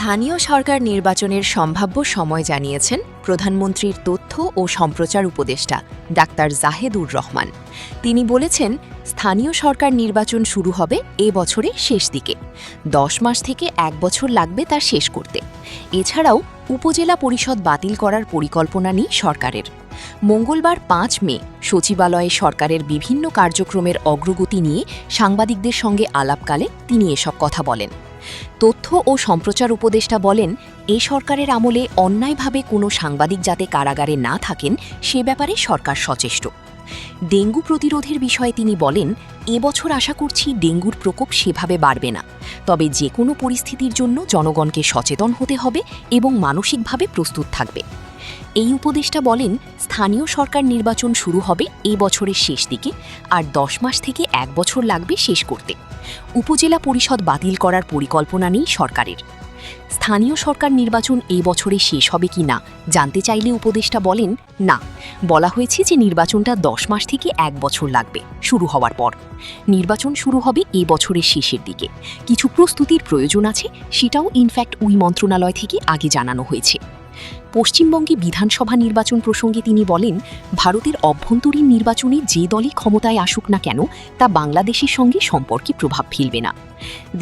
স্থানীয় সরকার নির্বাচনের সম্ভাব্য সময় জানিয়েছেন প্রধানমন্ত্রীর তথ্য ও সম্প্রচার উপদেষ্টা ডাক্তার জাহেদুর রহমান। তিনি বলেছেন, স্থানীয় সরকার নির্বাচন শুরু হবে এ বছরের শেষ দিকে। 10 মাস থেকে 1 বছর লাগবে তা শেষ করতে। এছাড়াও উপজেলা পরিষদ বাতিল করার পরিকল্পনা নেই সরকারের। মঙ্গলবার 5 মে সচিবালয়ে সরকারের বিভিন্ন কার্যক্রমের অগ্রগতি নিয়ে সাংবাদিকদের সঙ্গে আলাপকালে তিনি এসব কথা বলেন। তথ্য ও সম্প্রচার উপদেষ্টা বলেন, এ সরকারের আমলে অন্যায়ভাবে কোনো সাংবাদিক যাতে কারাগারে না থাকেন সে ব্যাপারে সরকার সচেষ্ট। ডেঙ্গু প্রতিরোধের বিষয়ে তিনি বলেন, এবছর আশা করছি ডেঙ্গুর প্রকোপ সেভাবে বাড়বে না, তবে যে কোনো পরিস্থিতির জন্য জনগণকে সচেতন হতে হবে এবং মানসিকভাবে প্রস্তুত থাকবে। এই উপদেষ্টা বলেন, স্থানীয় সরকার নির্বাচন শুরু হবে এ বছরের শেষ দিকে, আর 10 মাস থেকে 1 বছর লাগবে শেষ করতে। উপজেলা পরিষদ বাতিল করার পরিকল্পনা নেই সরকারের। স্থানীয় সরকার নির্বাচন এই বছরে শেষ হবে কি না জানতে চাইলে উপদেষ্টা বলেন, না, বলা হয়েছে যে নির্বাচনটা 10 মাস থেকে 1 বছর লাগবে শুরু হওয়ার পর। নির্বাচন শুরু হবে এই বছরের শেষের দিকে। কিছু প্রস্তুতির প্রয়োজন আছে, সেটাও ইনফ্যাক্ট ওই মন্ত্রণালয় থেকে আগে জানানো হয়েছে। পশ্চিমবঙ্গে বিধানসভা নির্বাচন প্রসঙ্গে তিনি বলেন, ভারতের অভ্যন্তরীণ নির্বাচনে যে দলই ক্ষমতায় আসুক না কেন তা বাংলাদেশের সঙ্গে সম্পর্কে প্রভাব ফেলবে না।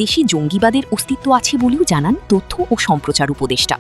দেশে জঙ্গিবাদের অস্তিত্ব আছে বলেও জানান তথ্য ও সম্প্রচার উপদেষ্টা।